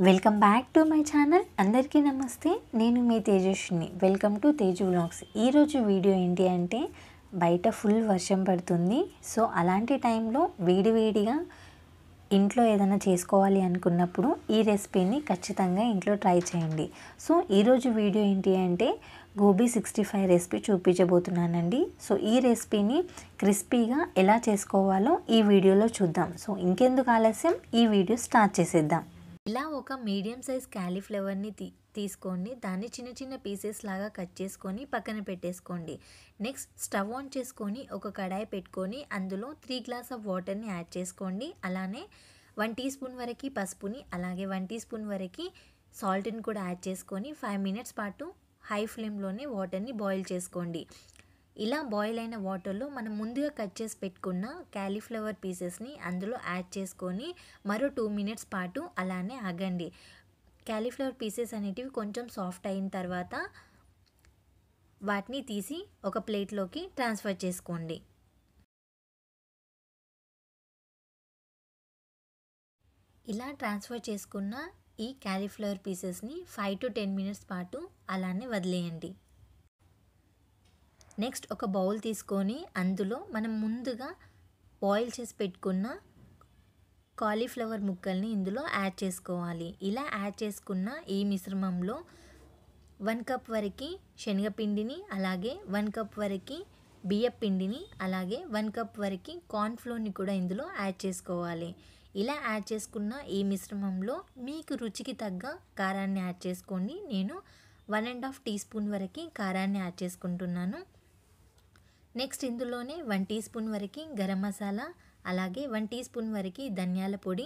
Welcome back to my channel. అందరికీ నమస్తే. నేను మీ Tejaswini. Welcome to Teju vlogs. ఈరోజు వీడియో ఏంటి అంటే బయట ఫుల్ వర్షం పడుతుంది. సో అలాంటి టైంలో వేడివేడిగా ఇంట్లో ఏదైనా చేసుకోవాలి అనుకున్నప్పుడు ఈ రెసిపీని ఖచ్చితంగా ఇంట్లో ట్రై చేయండి. సో ఈరోజు వీడియో ఏంటి అంటే గోబీ 65 రెసిపీ చూపించబోతున్నానండి. సో ఈ రెసిపీని క్రిస్పీగా ఎలా చేసుకోవాలో ఈ వీడియోలో చూద్దాం. సో ఇంకెందుకు ఆలస్యం, ఈ వీడియో స్టార్ట్ చేసేద్దాం. ఇలా ఒక మీడియం సైజ్ క్యాలీఫ్లవర్ని తీసుకోండి. దాన్ని చిన్న చిన్న పీసెస్ లాగా కట్ చేసుకొని పక్కన పెట్టేసుకోండి. నెక్స్ట్ స్టవ్ ఆన్ చేసుకొని ఒక కడాయి పెట్టుకొని అందులో 3 గ్లాస్ ఆఫ్ వాటర్ని యాడ్ చేసుకోండి. అలానే 1 టీ స్పూన్ వరకు పసుపుని, అలాగే 1 టీ స్పూన్ వరకు సాల్ట్ని కూడా యాడ్ చేసుకొని 5 మినిట్స్ పాటు హై ఫ్లేమ్లోనే వాటర్ని బాయిల్ చేసుకోండి. ఇలా బాయిల్ అయిన వాటర్లో మనం ముందుగా కట్ చేసి పెట్టుకున్న క్యాలీఫ్లవర్ పీసెస్ని అందులో యాడ్ చేసుకొని మరో 2 మినిట్స్ పాటు అలానే ఆగండి. క్యాలీఫ్లవర్ పీసెస్ అనేటివి కొంచెం సాఫ్ట్ అయిన తర్వాత వాటిని తీసి ఒక ప్లేట్లోకి ట్రాన్స్ఫర్ చేసుకోండి. ఇలా ట్రాన్స్ఫర్ చేసుకున్న ఈ క్యాలీఫ్లవర్ పీసెస్ని 5 to 10 మినిట్స్ పాటు అలానే వదిలేయండి. నెక్స్ట్ ఒక బౌల్ తీసుకొని అందులో మనం ముందుగా బాయిల్ చేసి పెట్టుకున్న కాలీఫ్లవర్ ముక్కల్ని ఇందులో యాడ్ చేసుకోవాలి. ఇలా యాడ్ చేసుకున్న ఈ మిశ్రమంలో 1 కప్ వరకు శనగపిండిని, అలాగే 1 కప్ వరకు బియ్యం పిండిని, అలాగే 1 కప్ వరకు కార్న్ఫ్లోర్ని కూడా ఇందులో యాడ్ చేసుకోవాలి. ఇలా యాడ్ చేసుకున్న ఈ మిశ్రమంలో మీకు రుచికి తగ్గ కారాన్ని యాడ్ చేసుకోండి. నేను 1.5 టీ స్పూన్ వరకు కారాన్ని యాడ్ చేసుకుంటున్నాను. నెక్స్ట్ ఇందులోనే 1 టీ స్పూన్ వరకు గరం మసాలా, అలాగే 1 టీ స్పూన్ వరకు ధనియాల పొడి,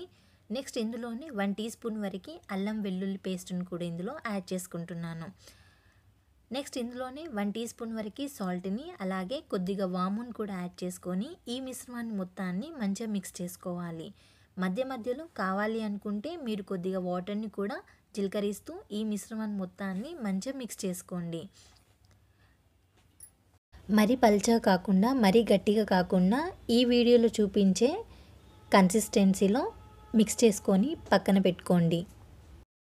నెక్స్ట్ ఇందులోనే 1 టీ స్పూన్ వరకు అల్లం వెల్లుల్లి పేస్ట్ని కూడా ఇందులో యాడ్ చేసుకుంటున్నాను. నెక్స్ట్ ఇందులోనే 1 టీ స్పూన్ వరకు సాల్ట్ని, అలాగే కొద్దిగా వాముని కూడా యాడ్ చేసుకొని ఈ మిశ్రమాన్ని మొత్తాన్ని మంచిగా మిక్స్ చేసుకోవాలి. మధ్య మధ్యలో కావాలి అనుకుంటే మీరు కొద్దిగా వాటర్ని కూడా చిలకరిస్తూ ఈ మిశ్రమాన్ని మొత్తాన్ని మంచిగా మిక్స్ చేసుకోండి. మరీ పల్చగా కాకుండా మరీ గట్టిగా కాకుండా ఈ వీడియోలో చూపించే కన్సిస్టెన్సీలో మిక్స్ చేసుకొని పక్కన పెట్టుకోండి.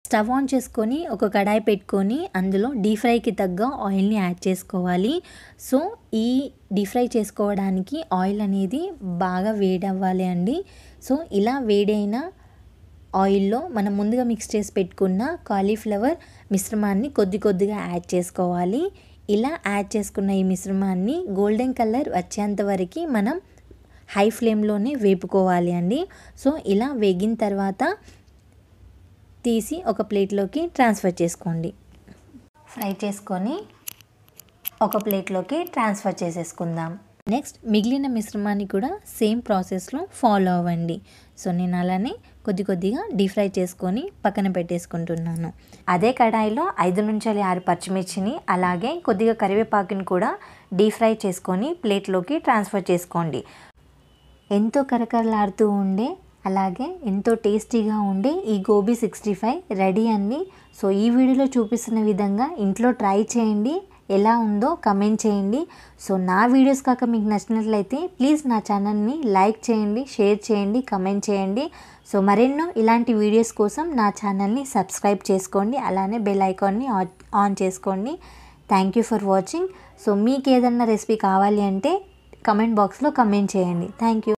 స్టవ్ ఆన్ చేసుకొని ఒక కడాయి పెట్టుకొని అందులో డీప్ ఫ్రైకి తగ్గ ఆయిల్ని యాడ్ చేసుకోవాలి. సో ఈ డీప్ ఫ్రై చేసుకోవడానికి ఆయిల్ అనేది బాగా వేడవ్వాలి అండి. సో ఇలా వేడైన ఆయిల్లో మనం ముందుగా మిక్స్ చేసి పెట్టుకున్న కాలీఫ్లవర్ మిశ్రమాన్ని కొద్దిగా యాడ్ చేసుకోవాలి. ఇలా యాడ్ చేసుకున్న ఈ మిశ్రమాన్ని గోల్డెన్ కలర్ వచ్చేంత వరకు మనం హై ఫ్లేమ్లోనే వేపుకోవాలి అండి. సో ఇలా వేగిన తర్వాత తీసి ఒక ప్లేట్లోకి ట్రాన్స్ఫర్ చేసుకోండి. ఫ్రై చేసుకొని ఒక ప్లేట్లోకి ట్రాన్స్ఫర్ చేసేసుకుందాం. నెక్స్ట్ మిగిలిన మిశ్రమాన్ని కూడా సేమ్ ప్రాసెస్లో ఫాలో అవ్వండి. సో నేను అలానే కొద్దిగా డీప్ ఫ్రై చేసుకొని పక్కన పెట్టేసుకుంటున్నాను. అదే కడాయిలో 5 నుంచి 6 పచ్చిమిర్చిని, అలాగే కొద్దిగా కరివేపాకుని కూడా డీప్ ఫ్రై చేసుకొని ప్లేట్లోకి ట్రాన్స్ఫర్ చేసుకోండి. ఎంతో కరకరలాడుతూ ఉండే, అలాగే ఎంతో టేస్టీగా ఉండే ఈ గోబీ 65 రెడీ అండి. సో ఈ వీడియోలో చూపిస్తున్న విధంగా ఇంట్లో ట్రై చేయండి. ఎలా ఉందో కమెంట్ చేయండి. సో నా వీడియోస్ కాక మీకు నచ్చినట్లయితే ప్లీజ్ నా ఛానల్ని లైక్ చేయండి, షేర్ చేయండి, కమెంట్ చేయండి. సో మరెన్నో ఇలాంటి వీడియోస్ కోసం నా ఛానల్ని సబ్స్క్రైబ్ చేసుకోండి, అలానే బెల్ ఐకాన్ని ఆన్ చేసుకోండి. Thank you for watching. So మీకు ఏదన్నా రెసిపీ కావాలి అంటే కమెంట్ బాక్స్లో కమెంట్ చేయండి. Thank you.